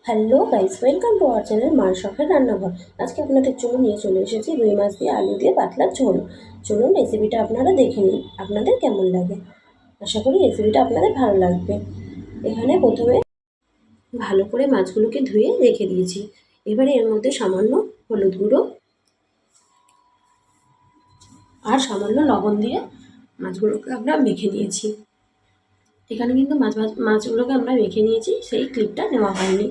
Hello guys, welcome to our channel মার শখের রান্নাঘর। আজকে আপনাদের জন্য নিয়ে চলে এসেছি রুই মাছ দিয়ে আলু দিয়ে পাতলা ঝোল। চলুন রেসিপিটা আপনারা দেখে নিন, আপনাদের কেমন লাগে। আশা করি রেসিপিটা আপনাদের ভালো লাগবে। এখানে প্রথমে ভালো করে মাছগুলোকে ধুয়ে রেখে দিয়েছি। এবারে এর মধ্যে সামান্য হলুদ গুঁড়ো আর সামান্য লবণ দিয়ে মাছগুলোকে আমরা মেখে নিয়েছি। এখানে কিন্তু মাছগুলোকে আমরা মেখে নিয়েছি, সেই ক্লিপটা নেওয়া হয়নি।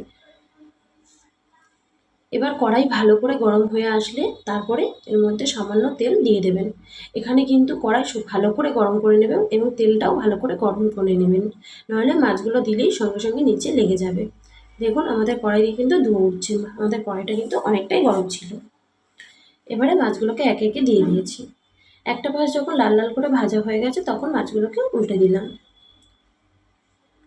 এবার কড়াই ভালো করে গরম হয়ে আসলে তারপরে এর মধ্যে সামান্য তেল দিয়ে দেবেন। এখানে কিন্তু কড়াই ভালো করে গরম করে নেবেন এবং তেলটাও ভালো করে গরম করে নেবেন, নাহলে মাছগুলো দিলেই সঙ্গে সঙ্গে নিচে লেগে যাবে। দেখুন আমাদের কড়াই দিয়ে কিন্তু ধোঁয়া উঠছে, আমাদের কড়াইটা কিন্তু অনেকটাই গরম ছিল। এবারে মাছগুলোকে একে একে দিয়ে দিয়েছি। একটা পাশ যখন লাল লাল করে ভাজা হয়ে গেছে তখন মাছগুলোকে উল্টে দিলাম।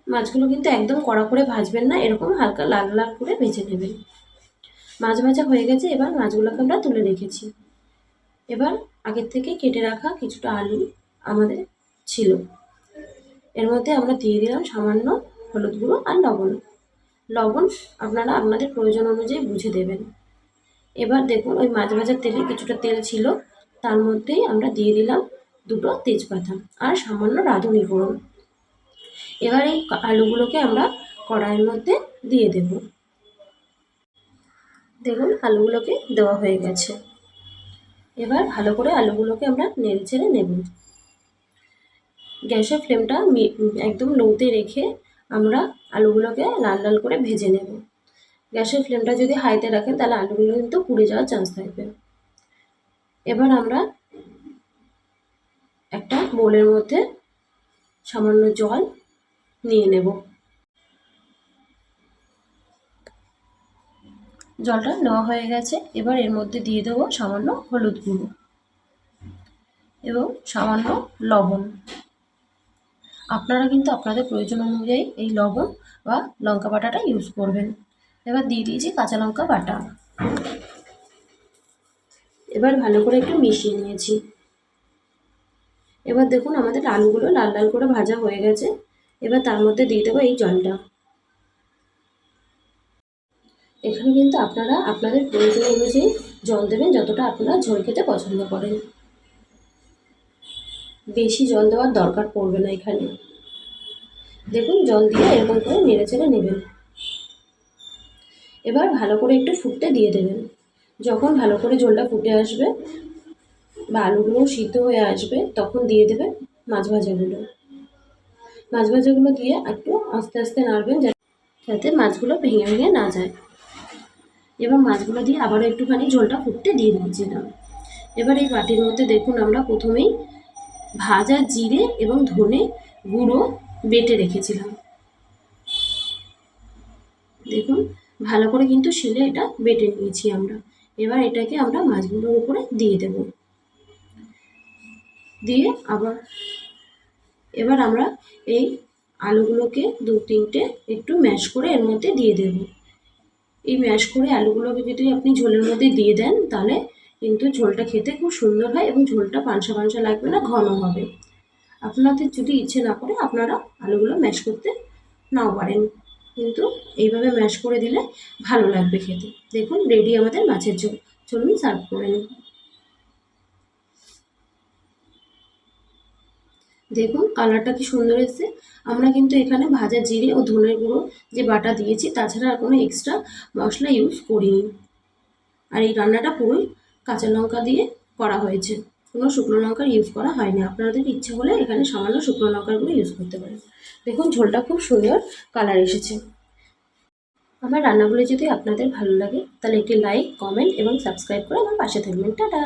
মাছগুলো কিন্তু একদম কড়া করে ভাজবেন না, এরকম হালকা লাল লাল করে ভেজে নেবেন। মাছ ভাজা হয়ে গেছে, এবার মাছগুলোকে আমরা তুলে রেখেছি। এবার আগের থেকে কেটে রাখা কিছুটা আলু আমাদের ছিল, এর মধ্যে আমরা দিয়ে দিলাম সামান্য হলুদ গুঁড়ো আর লবণ। লবণ আপনারা আপনাদের প্রয়োজন অনুযায়ী বুঝে দেবেন। এবার দেখুন ওই মাছ ভাজার তেলে কিছুটা তেল ছিল, তার মধ্যেই আমরা দিয়ে দিলাম দুটো তেজপাতা আর সামান্য রাঁধুনি ফোড়ন। এবার এই আলুগুলোকে আমরা কড়াইয়ের মধ্যে দিয়ে দেব। দেখুন আলুগুলোকে দেওয়া হয়ে গেছে। এবার ভালো করে আলুগুলোকে আমরা নেড়ে চেড়ে নেব। গ্যাসের ফ্লেমটা একদম লোতে রেখে আমরা আলুগুলোকে লাল লাল করে ভেজে নেব। গ্যাসের ফ্লেমটা যদি হাইতে রাখেন তাহলে আলুগুলো কিন্তু পুড়ে যাওয়ার চান্স থাকবে। এবার আমরা একটা বোলের মধ্যে সামান্য জল নিয়ে নেব। জলটা নেওয়া হয়ে গেছে, এবার এর মধ্যে দিয়ে দেবো সামান্য হলুদ গুঁড়ো এবং সামান্য লবণ। আপনারা কিন্তু আপনাদের প্রয়োজন অনুযায়ী এই লবণ বা লঙ্কা বাটাটা ইউজ করবেন। এবার দিয়ে দিয়েছি কাঁচা লঙ্কা বাটা। এবার ভালো করে একটু মিশিয়ে নিয়েছি। এবার দেখুন আমাদের আলুগুলো লাল লাল করে ভাজা হয়ে গেছে। এবার তার মধ্যে দিয়ে দেবো এই জলটা। এখানে কিন্তু আপনারা আপনাদের প্রয়োজন অনুযায়ী জল দেবেন, যতটা আপনারা ঝোল খেতে পছন্দ করেন। বেশি জল দেওয়ার দরকার পড়বে না এখানে। দেখুন জল দিয়ে এরকম করে নেড়ে চেড়ে নেবেন। এবার ভালো করে একটু ফুটতে দিয়ে দেবেন। যখন ভালো করে ঝোলটা ফুটে আসবে বা আলুগুলো সিদ্ধ হয়ে আসবে তখন দিয়ে দেবেন মাছ ভাজাগুলো। মাছ ভাজাগুলো দিয়ে একটু আস্তে আস্তে নাড়বেন যাতে মাছগুলো ভেঙে ভেঙে না যায়। এবার মাছগুলো দিয়ে আবারও একটুখানি ঝোলটা ফুটতে দিয়ে দিয়েছিলাম। এবার এই বাটির মধ্যে দেখুন আমরা প্রথমেই ভাজা জিরে এবং ধনে গুঁড়ো বেটে রেখেছিলাম। দেখুন ভালো করে কিন্তু শিলে এটা বেটে নিয়েছি আমরা। এবার এটাকে আমরা মাছগুলোর উপরে দিয়ে দেব। দিয়ে এবার আমরা এই আলুগুলোকে দু তিনটে একটু ম্যাশ করে এর মধ্যে দিয়ে দেব। এই ম্যাশ করে আলুগুলোকে যদি আপনি ঝোলের মধ্যে দিয়ে দেন তাহলে কিন্তু ঝোলটা খেতে খুব সুন্দর হয় এবং ঝোলটা পানসা পানসা লাগবে না, ঘন হবে। আপনাদের যদি ইচ্ছে না করে আপনারা আলুগুলো ম্যাশ করতে নাও পারেন, কিন্তু এইভাবে ম্যাশ করে দিলে ভালো লাগবে খেতে। দেখুন রেডি আমাদের মাছের ঝোল। চলুন সার্ভ করে নিন। দেখুন কালারটা কি সুন্দর এসেছে। আমরা কিন্তু এখানে ভাজা জিরে ও ধনের গুঁড়ো যে বাটা দিয়েছি, তাছাড়া আর কোনো এক্সট্রা মশলা ইউজ করিনি। আর এই রান্নাটা পুরোই কাঁচা লঙ্কা দিয়ে করা হয়েছে, কোনো শুকনো লঙ্কার ইউজ করা হয়নি। আপনাদের ইচ্ছে হলে এখানে সামান্য শুকনো লঙ্কারগুলো ইউজ করতে পারেন। দেখুন ঝোলটা খুব সুন্দর কালার এসেছে। আমার রান্নাগুলো যদি আপনাদের ভালো লাগে তাহলে একটি লাইক, কমেন্ট এবং সাবস্ক্রাইব করে আমার পাশে থাকবেন। টাটা।